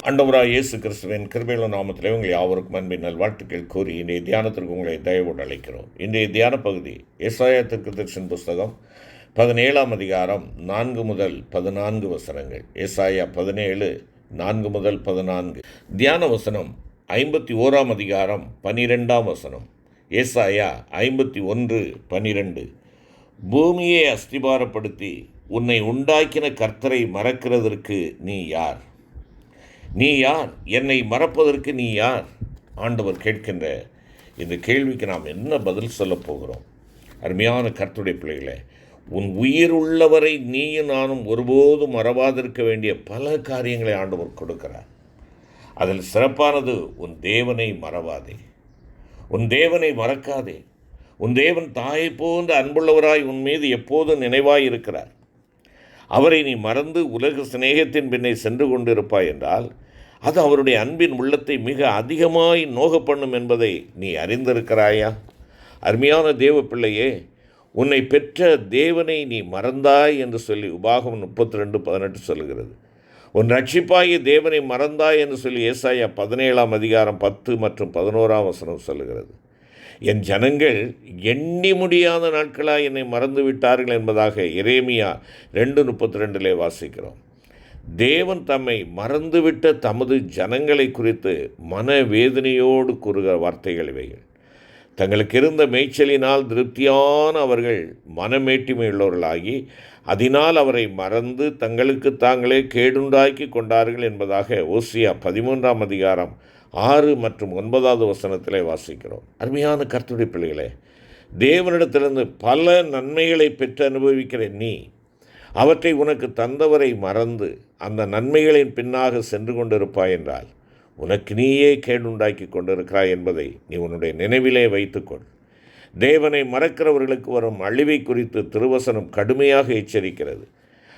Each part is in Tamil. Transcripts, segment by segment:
ஆண்டவராய் இயேசு கிறிஸ்துவின் கிருபையுள்ள நாமத்திலே உங்கள் யாவருக்கும் அன்பின் நல்வாழ்த்துக்கள் கூறி இன்றைய தியானத்திற்கு உங்களை தயவோடு அழைக்கிறோம். இன்றைய தியான பகுதி ஏசாயா தீர்க்கதரிசன புஸ்தகம் 17ஆம் அதிகாரம் 4 முதல் 14 வசனங்கள். ஏசாயா 17 4 முதல் 14. தியான வசனம் 51ஆம் அதிகாரம் 12ஆம் வசனம். ஏசாயா 51:12. பூமியை அஸ்திபாரப்படுத்தி உன்னை உண்டாக்கின கர்த்தரை மறக்கிறதற்கு நீ யார்? நீ யார்? என்னை மறப்பதற்கு நீ யார்? ஆண்டவர் கேட்கின்ற இந்த கேள்விக்கு நாம் என்ன பதில் சொல்லப் போகிறோம்? அருமையான கர்த்தருடைய பிள்ளைகளே, உன் உயிர் உள்ளவரை நீயும் நானும் ஒருபோதும் மறவாதிருக்க வேண்டிய பல காரியங்களை ஆண்டவர் கொடுக்கிறார். அதில் சிறப்பானது உன் தேவனை மறவாதே, உன் தேவனை மறக்காதே. உன் தேவன் தாயை போன்ற அன்புள்ளவராய் உன் மீது எப்போதும் நினைவாய் இருக்கிறார். அவரை நீ மறந்து உலக சிநேகத்தின் பின்னே சென்று கொண்டிருப்பாய் என்றால் அது அவருடைய அன்பின் உள்ளத்தை மிக அதிகமாய் நோக பண்ணும் என்பதை நீ அறிந்திருக்கிறாயா? அருமையான தேவ பிள்ளையே, உன்னை பெற்ற தேவனை நீ மறந்தாய் என்று சொல்லி உபாகமம் 32:18 சொல்லுகிறது. உன் ரட்சிப்பாகிய தேவனை மறந்தாய் என்று சொல்லி ஏசாயா 17ஆம் அதிகாரம் 10 மற்றும் 11ஆம் வசனம் சொல்லுகிறது. என் ஜனங்கள் எண்ணி முடியாத நாட்களாக என்னை மறந்து விட்டார்கள் என்பதாக எரேமியா 2:32 வாசிக்கிறோம். தேவன் தம்மை மறந்துவிட்ட தமது ஜனங்களை குறித்து மனவேதனையோடு கூறுகிற வார்த்தைகள் இவைகள். தங்களுக்கு இருந்த மேய்ச்சலினால் திருப்தியான அவர்கள் மனமேட்டிமையுள்ளவர்களாகி அதனால் அவரை மறந்து தங்களுக்கு தாங்களே கேடுண்டாக்கி கொண்டார்கள் என்பதாக ஓசியா 13ஆம் அதிகாரம் 6 மற்றும் 9வது வசனத்திலே வாசிக்கிறோம். அருமையான கர்த்தருடைய பிள்ளைகளே, தேவனிடத்திலிருந்து பல நன்மைகளை பெற்று அனுபவிக்கிற நீ அவற்றை உனக்கு தந்தவரை மறந்து அந்த நன்மைகளின் பின்னாக சென்று கொண்டிருப்பாய் என்றால் உனக்கு நீயே கேடுண்டாக்கி கொண்டிருக்கிறாய் என்பதை நீ உன்னுடைய நினைவிலே வைத்துக்கொள். தேவனை மறக்கிறவர்களுக்கு வரும் அழிவை குறித்து திருவசனம் கடுமையாக எச்சரிக்கிறது.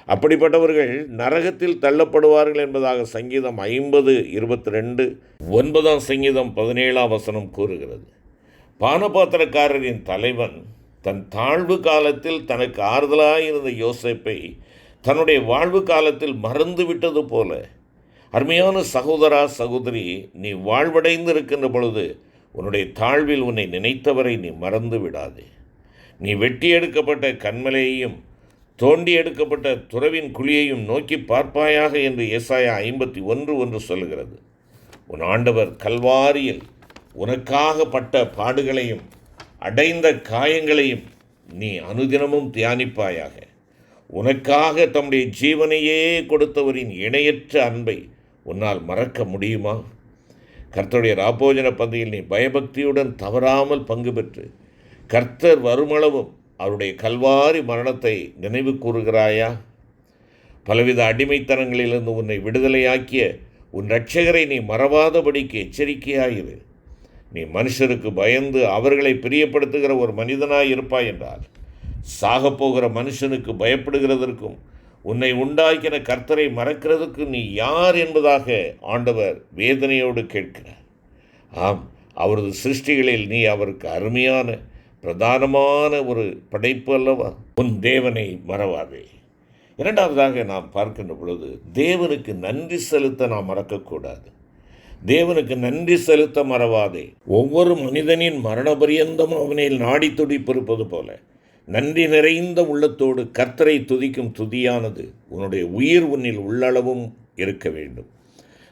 அப்படிப்பட்டவர்கள் நரகத்தில் தள்ளப்படுவார்கள் என்பதாக சங்கீதம் 50:22, 9ஆம் சங்கீதம் 17ஆம் வசனம் கூறுகிறது. பானபாத்திரக்காரரின் தலைவன் தன் தாழ்வு காலத்தில் தனக்கு ஆறுதலாக இருந்த யோசேப்பை தன்னுடைய வாழ்வு காலத்தில் மறந்து விட்டது போல, அருமையான சகோதரா சகோதரி, நீ வாழ்வடைந்து இருக்கின்ற பொழுது உன்னுடைய தாழ்வில் உன்னை நினைத்தவரை நீ மறந்து விடாதே. நீ வெட்டி எடுக்கப்பட்ட கன்மலையையும் தோண்டி எடுக்கப்பட்ட துறவின் குழியையும் நோக்கி பார்ப்பாயாக என்று ஏசாயா 51:1 சொல்லுகிறது. உன் ஆண்டவர் கல்வாரியில் உனக்காக பட்ட பாடுகளையும் அடைந்த காயங்களையும் நீ அனுதினமும் தியானிப்பாயாக. உனக்காக தம்முடைய ஜீவனையே கொடுத்தவரின் இணையற்ற அன்பை உன்னால் மறக்க முடியுமா? கர்த்தருடைய ராப்போஜன பந்தியில் நீ பயபக்தியுடன் தவறாமல் பங்கு பெற்று கர்த்தர் வருமளவும் அவருடைய கல்வாரி மரணத்தை நினைவு கூறுகிறாயா? பலவித அடிமைத்தனங்களிலிருந்து உன்னை விடுதலையாக்கிய உன் இரட்சகரை நீ மறவாதபடிக்கு எச்சரிக்கையாயிரு. நீ மனுஷருக்கு பயந்து அவர்களை பிரியப்படுத்துகிற ஒரு மனிதனாய் இருப்பாய் என்றால் சாகப்போகிற மனுஷனுக்கு பயப்படுகிறதற்கும் உன்னை உண்டாக்கின கர்த்தரை மறக்கிறதுக்கு நீ யார் என்பதாக ஆண்டவர் வேதனையோடு கேட்கிறார். ஆம், அவரது சிருஷ்டிகளில் நீ அவருக்கு அருமையான பிரதானமான ஒரு படைப்பு அல்லவா? உன் தேவனை மறவாதே. இரண்டாவதாக நாம் பார்க்கின்ற பொழுது தேவனுக்கு நன்றி செலுத்த நாம் மறக்கக்கூடாது. தேவனுக்கு நன்றி செலுத்த மறவாதே. ஒவ்வொரு மனிதனின் மரண பரியந்தமும் அவனில் நாடி துடிப்பிருப்பது போல நன்றி நிறைந்த உள்ளத்தோடு கர்த்தரை துதிக்கும் துதியானது உன்னுடைய உயிர் உன்னில் உள்ளளவும் இருக்க வேண்டும்.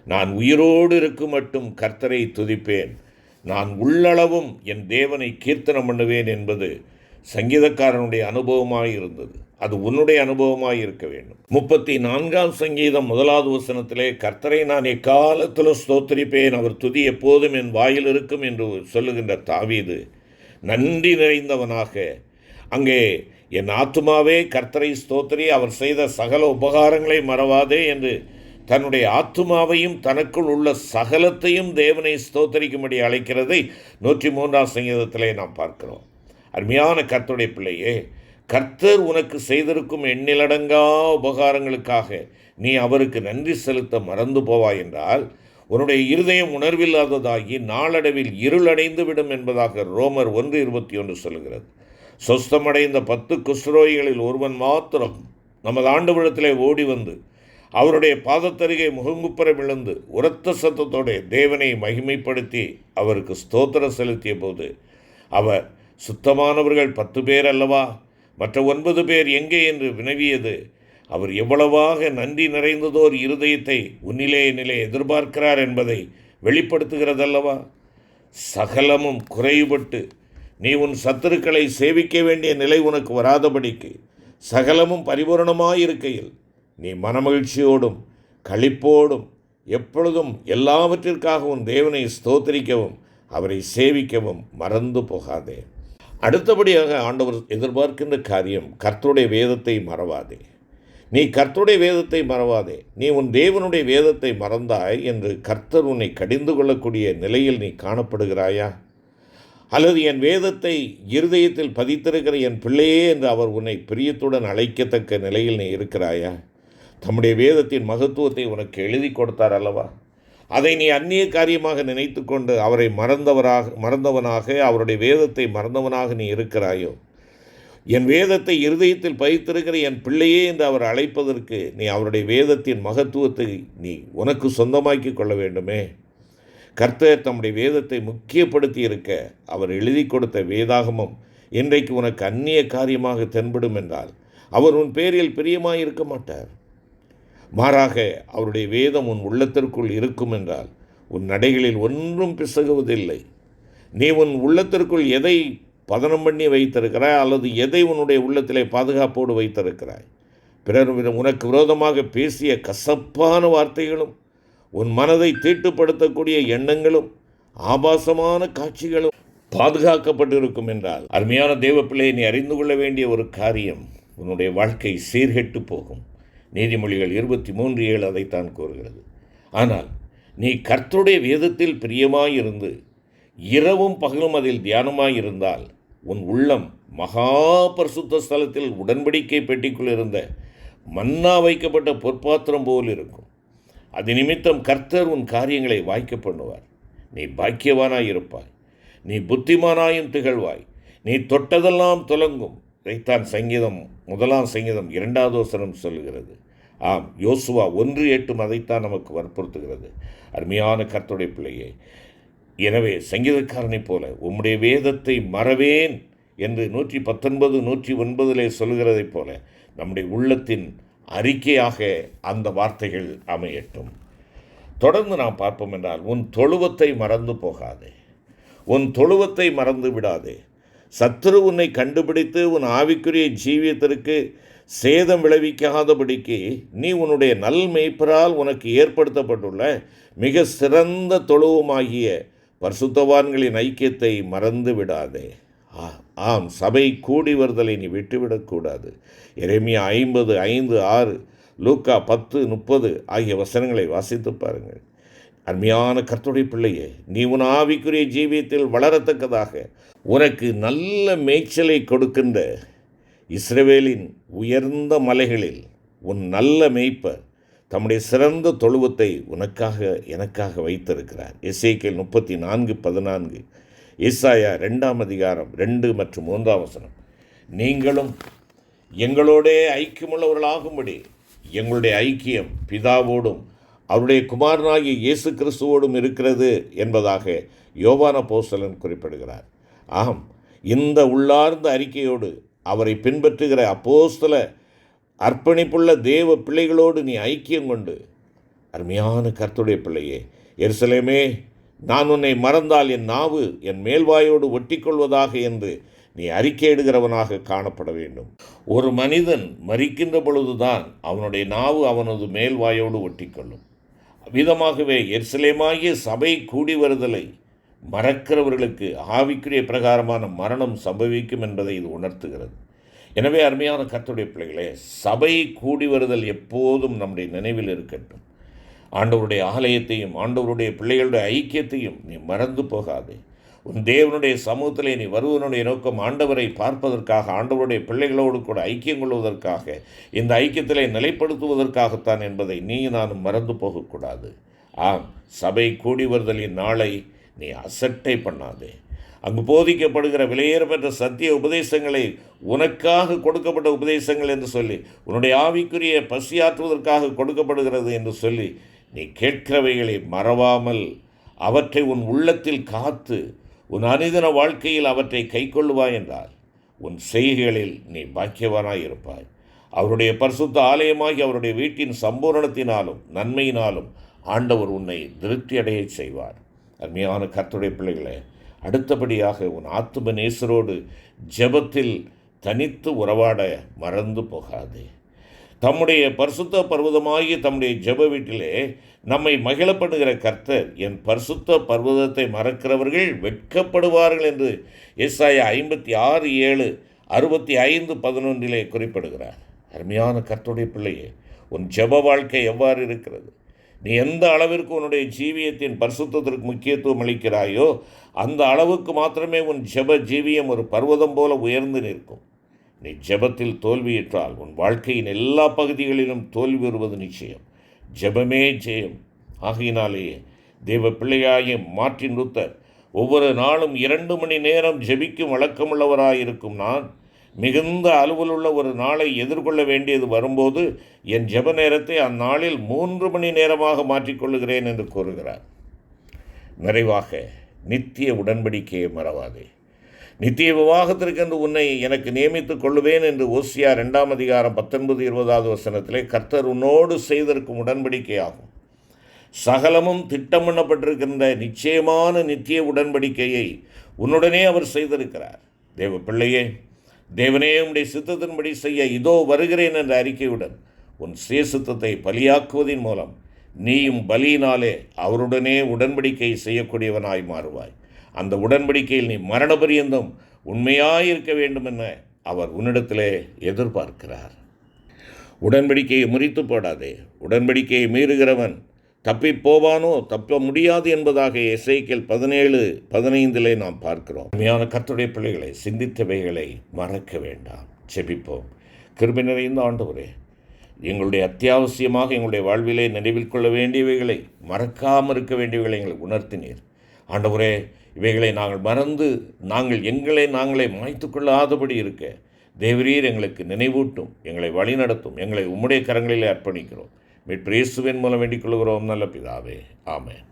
நான் உயிரோடு இருக்கும் மட்டும் கர்த்தரை துதிப்பேன், நான் உள்ளளவும் என் தேவனை கீர்த்தனம் பண்ணுவேன் என்பது சங்கீதக்காரனுடைய அனுபவமாக இருந்தது. அது உன்னுடைய அனுபவமாக இருக்க வேண்டும். 34ஆம் சங்கீதம் 1வது வசனத்திலே கர்த்தரை நான் எக்காலத்திலும் ஸ்தோத்திரிப்பேன், அவர் துதி எப்போதும் என் வாயில் இருக்கும் என்று சொல்லுகின்ற தாவீது நன்றி நிறைந்தவனாக அங்கே என் ஆத்துமாவே கர்த்தரை ஸ்தோத்திரி, அவர் செய்த சகல உபகாரங்களை மறவாதே என்று தன்னுடைய ஆத்துமாவையும் தனக்குள் உள்ள சகலத்தையும் தேவனை ஸ்தோத்தரிக்கும்படி அழைக்கிறதை 103ஆம் சங்கீதத்திலே நாம் பார்க்கிறோம். அருமையான கர்த்தருடைய பிள்ளையே, கர்த்தர் உனக்கு செய்திருக்கும் எண்ணிலடங்கா உபகாரங்களுக்காக நீ அவருக்கு நன்றி செலுத்த மறந்து போவாய் என்றால் உன்னுடைய இருதயம் உணர்வில்லாததாகி நாளடைவில் இருளடைந்து விடும் என்பதாக ரோமர் 1:21 சொல்கிறது. சொஸ்தமடைந்த 10 குஷ்டரோகிகளில் ஒருவன் மாத்திரம் நமது ஆண்டவரிடத்திலே ஓடி வந்து அவருடைய பாதத்தருகே முகங்குப்புற விழுந்து உரத்த சத்தத்தோடு தேவனை மகிமைப்படுத்தி அவருக்கு ஸ்தோத்திரம் செலுத்திய போது அவர், சுத்தமானவர்கள் 10 பேர் அல்லவா, மற்ற 9 பேர் எங்கே என்று வினவியது அவர் எவ்வளவாக நன்றி நிறைந்ததோர் இருதயத்தை உன்னிலே என்னிலே எதிர்பார்க்கிறார் என்பதை வெளிப்படுத்துகிறதல்லவா. சகலமும் குறைபட்டு நீ உன் சத்துருக்களை சேவிக்க வேண்டிய நிலை உனக்கு வராதபடிக்கு சகலமும் பரிபூரணமாயிருக்கையில் நீ மனமகிழ்ச்சியோடும் களிப்போடும் எப்பொழுதும் எல்லாவற்றிற்காக உன் தேவனை ஸ்தோத்திரிக்கவும் அவரை சேவிக்கவும் மறந்து போகாதே. அடுத்தபடியாக ஆண்டவர் எதிர்பார்க்கின்ற காரியம், கர்த்தருடைய வேதத்தை மறவாதே. நீ கர்த்தருடைய வேதத்தை மறவாதே. நீ உன் தேவனுடைய வேதத்தை மறந்தாய் என்று கர்த்தர் உன்னை கடிந்து கொள்ளக்கூடிய நிலையில் நீ காணப்படுகிறாயா? அல்லது என் வேதத்தை இருதயத்தில் பதித்திருக்கிற என் பிள்ளையே என்று அவர் உன்னை பிரியத்துடன் அழைக்கத்தக்க நிலையில் நீ இருக்கிறாயா? தம்முடைய வேதத்தின் மகத்துவத்தை உனக்கு எழுதி கொடுத்தார் அல்லவா? அதை நீ அந்நிய காரியமாக நினைத்து கொண்டு அவரை மறந்தவனாக அவருடைய வேதத்தை மறந்தவனாக நீ இருக்கிறாயோ? என் வேதத்தை இருதயத்தில் பதித்திருக்கிற என் பிள்ளையே என்று அவர் அழைப்பதற்கு நீ அவருடைய வேதத்தின் மகத்துவத்தை நீ உனக்கு சொந்தமாக்கி கொள்ள வேண்டுமே. கர்த்தர் தம்முடைய வேதத்தை முக்கியப்படுத்தி இருக்க அவர் எழுதி கொடுத்த வேதாகமம் இன்றைக்கு உனக்கு அந்நிய காரியமாக தென்படும் என்றால் அவர் உன் பேரில் பிரியமாய் இருக்க மாட்டார். மாறாக அவருடைய வேதம் உன் உள்ளத்திற்குள் இருக்கும் என்றால் உன் நடைகளில் ஒன்றும் பிசகுவதில்லை. நீ உன் உள்ளத்திற்குள் எதை பதனம் பண்ணி வைத்திருக்கிறாய் அல்லது எதை உன்னுடைய உள்ளத்திலே பாதுகாப்போடு வைத்திருக்கிறாய்? பிறர் உனக்கு விரோதமாக பேசிய கசப்பான வார்த்தைகளும் உன் மனதை தீட்டுப்படுத்தக்கூடிய எண்ணங்களும் ஆபாசமான காட்சிகளும் பாதுகாக்கப்பட்டிருக்கும் என்றால், அருமையான தேவப்பிள்ளை, நீ அறிந்து கொள்ள வேண்டிய ஒரு காரியம், உன்னுடைய வாழ்க்கை சீர்கெட்டு போகும். நீதிமொழிகள் 23:7 அதைத்தான் கூறுகிறது. ஆனால் நீ கர்த்தருடைய வேதத்தில் பிரியமாயிருந்து இரவும் பகலும் அதில் தியானமாயிருந்தால் உன் உள்ளம் மகா பரிசுத்த ஸ்தலத்தில் உடன்படிக்கை பெட்டிக்குள் இருந்த மன்னா வைக்கப்பட்ட பொற்பாத்திரம் போல் இருக்கும். அது நிமித்தம் கர்த்தர் உன் காரியங்களை வாய்க்க பண்ணுவார். நீ பாக்கியவானாய் இருப்பாய், நீ புத்திமானாயும் திகழ்வாய், நீ தொட்டதெல்லாம் துலங்கும். இதைத்தான் சங்கீதம் 2 சொல்லுகிறது. ஆம், யோசுவா 1:8 அதைத்தான் நமக்கு வற்புறுத்துகிறது. அருமையான கர்த்தருடைய பிள்ளையே, எனவே சங்கீதக்காரனைப் போல உம்முடைய வேதத்தை மறவேன் என்று 119, 109 சொல்லுகிறதைப் போல நம்முடைய உள்ளத்தின் அறிக்கையாக அந்த வார்த்தைகள் அமையட்டும். தொடர்ந்து நாம் பார்ப்போம் என்றால், உன் தொழுவத்தை மறந்து போகாதே, உன் தொழுவத்தை மறந்து விடாதே. சத்துரு உன்னை கண்டுபிடித்து உன் ஆவிக்குரிய ஜீவியத்திற்கு சேதம் விளைவிக்காதபடிக்கு நீ உன்னுடைய நல் மேய்ப்பரால் உனக்கு ஏற்படுத்தப்பட்டுள்ள மிக சிறந்த தொழுவமாகிய பரிசுத்தவான்களின் ஐக்கியத்தை மறந்து விடாதே. ஆம், சபை கூடி வருதலை நீ விட்டுவிடக்கூடாது. எரேமியா 50:5-6, லூக்கா 10:30 ஆகிய வசனங்களை வாசித்து பாருங்கள். அருமையான கர்த்தருடைய பிள்ளையே, நீ உன் ஆவிக்குரிய ஜீவியத்தில் வளரத்தக்கதாக உனக்கு நல்ல மேய்ச்சலை கொடுக்கின்ற இஸ்ரவேலின் உயர்ந்த மலைகளில் உன் நல்ல மேய்ப்பர் தம்முடைய சிறந்த தொழுவத்தை உனக்காக எனக்காக வைத்திருக்கிறார். எசேக்கியேல் 34:14, ஏசாயா 2 மற்றும் 3 நீங்களும் எங்களோடே ஐக்கியமுள்ளவர்களாகும்படி எங்களுடைய ஐக்கியம் பிதாவோடும் அவருடைய குமாரனாகிய இயேசு கிறிஸ்துவோடும் இருக்கிறது என்பதாக யோவான் அப்போஸ்தலன் குறிப்பிடுகிறார். ஆம், இந்த உள்ளார்ந்த அறிக்கையோடு அவரை பின்பற்றுகிற அப்போஸ்தல அர்ப்பணிப்புள்ள தேவ பிள்ளைகளோடு நீ ஐக்கியம் கொண்டு, அருமையான கர்த்தருடைய பிள்ளையே, எருசலேமே, நான் உன்னை மறந்தால் என் நாவு என் மேல்வாயோடு ஒட்டிக்கொள்வதாக என்று நீ அறிக்கையிடுகிறவனாக காணப்பட வேண்டும். ஒரு மனிதன் மரிக்கின்ற பொழுதுதான் அவனுடைய நாவு அவனது மேல்வாயோடு ஒட்டிக்கொள்ளும். விதமாகவே எருசலேமாகிய சபை கூடி வருதலை மறக்கிறவர்களுக்கு ஆவிக்குரிய பிரகாரமான மரணம் சம்பவிக்கும் என்பதை இது உணர்த்துகிறது. எனவே அருமையான கர்த்தருடைய பிள்ளைகளே, சபை கூடி வருதல் எப்போதும் நம்முடைய நினைவில் இருக்கட்டும். ஆண்டவருடைய ஆலயத்தையும் ஆண்டவருடைய பிள்ளைகளுடைய ஐக்கியத்தையும் நீ மறந்து போகாதே. உன் தேவனுடைய சமூகத்திலே நீ வருவனுடைய நோக்கம் ஆண்டவரை பார்ப்பதற்காக, ஆண்டவருடைய பிள்ளைகளோடு கூட ஐக்கியம் கொள்வதற்காக, இந்த ஐக்கியத்திலே நிலைப்படுத்துவதற்காகத்தான் என்பதை நீ நானும் மறந்து போகக்கூடாது. ஆம், சபை கூடி வருதலின் நாளை நீ அசட்டை பண்ணாதே. அங்கு போதிக்கப்படுகிற விலையேறப்பெற்ற சத்திய உபதேசங்களை உனக்காக கொடுக்கப்பட்ட உபதேசங்கள் என்று சொல்லி, உன்னுடைய ஆவிக்குரிய பசியாற்றுவதற்காக கொடுக்கப்படுகிறது என்று சொல்லி, நீ கேட்கிறவைகளை மறவாமல் அவற்றை உன் உள்ளத்தில் காத்து உன் அனுதின வாழ்க்கையில் அவற்றை கைக்கொள்ளுவாய் என்றால் உன் செய்கைகளில் நீ பாக்கியவானாய் இருப்பாய். அவருடைய பரிசுத்த ஆலயமாகி அவருடைய வீட்டின் சம்பூரணத்தினாலும் நன்மையினாலும் ஆண்டவர் உன்னை திருப்தி அடைய செய்வார். அருமையான கர்த்தருடைய பிள்ளைகளே, அடுத்தபடியாக உன் ஆத்தும நேசரோடு ஜெபத்தில் தனித்து உறவாட மறந்து போகாதே. தம்முடைய பரிசுத்த பர்வதமாகிய தம்முடைய ஜெப வீட்டிலே நம்மை மகிழ பண்ணுகிற கர்த்தர், என் பரிசுத்த பர்வதத்தை மறக்கிறவர்கள் வெட்கப்படுவார்கள் என்று ஏசாயா 56:7, 65:11 குறிப்பிடுகிறார். அருமையான கர்த்தருடைய பிள்ளையே, உன் ஜெப வாழ்க்கை எவ்வாறு இருக்கிறது? நீ எந்த அளவிற்கு உன்னுடைய ஜீவியத்தின் பரிசுத்தத்திற்கு முக்கியத்துவம் அளிக்கிறாயோ அந்த அளவுக்கு மாத்திரமே உன் ஜெப ஜீவியம் ஒரு பர்வதம் போல உயர்ந்து நிற்கும். நீ ஜெபத்தில் தோல்வியுற்றால் உன் வாழ்க்கையின் எல்லா பகுதிகளிலும் தோல்வி வருவது நிச்சயம். ஜெபமே ஜெயம். ஆகையினாலேயே தேவ பிள்ளையாகிய மார்ட்டின் லூத்தர் ஒவ்வொரு நாளும் 2 மணி நேரம் ஜெபிக்கும் வழக்கமுள்ளவராயிருக்கும் நான் மிகுந்த அலுவலுள்ள ஒரு நாளை எதிர்கொள்ள வேண்டியது வரும்போது என் ஜெப நேரத்தை அந்நாளில் 3 மணி நேரமாக மாற்றிக்கொள்ளுகிறேன் என்று கூறுகிறார். நிறைவாக நித்திய உடன்படிக்கையை மறவாதே. நித்திய விவாகத்திற்கென்று உன்னை எனக்கு நியமித்துக் கொள்ளுவேன் என்று ஓசியா 2:19-20 கர்த்தர் உன்னோடு செய்திருக்கும் உடன்படிக்கையாகும். சகலமும் திட்டம் பண்ணப்பட்டிருக்கின்ற நிச்சயமான நித்திய உடன்படிக்கையை உன்னுடனே அவர் செய்திருக்கிறார். தேவ பிள்ளையே, தேவனே உம்முடைய சித்தத்தின்படி செய்ய இதோ வருகிறேன் என்ற அறிக்கையுடன் உன் சுயசித்தத்தை பலியாக்குவதின் மூலம் நீயும் பலியினாலே அவருடனே உடன்படிக்கை செய்யக்கூடியவனாய் மாறுவாய். அந்த உடன்படிக்கையில் நீ மரண பரியந்தம் உண்மையாயிருக்க வேண்டும் என அவர் உன்னிடத்திலே எதிர்பார்க்கிறார். உடன்படிக்கையை முறித்து போடாதே. உடன்படிக்கையை மீறுகிறவன் தப்பி போவானோ தப்ப முடியாது என்பதாக எசேக்கியேல் 17:15 நாம் பார்க்கிறோம். உண்மையான கர்த்தருடைய பிள்ளைகளை சிந்தித்தவைகளை மறக்க வேண்டாம். ஜெபிப்போம். கிருபை நிறைந்த ஆண்டவரே, எங்களுடைய அத்தியாவசியமாக எங்களுடைய வாழ்விலே நினைவில் கொள்ள வேண்டியவைகளை மறக்காமல் இருக்க வேண்டியவைகளை எங்களுக்கு உணர்த்தினீர். ஆண்டவரே, இவைகளை நாங்கள் மறந்து எங்களை நாங்களே மாய்த்து கொள்ளாதபடி இருக்க தேவரீர் எங்களுக்கு நினைவூட்டும், எங்களை வழிநடத்தும். எங்களை உம்முடைய கரங்களிலே அர்ப்பணிக்கிறோம். மீட்பர் இயேசுவின் மூலம் வேண்டிக் கொள்கிறோம் நல்ல பிதாவே. ஆமென்.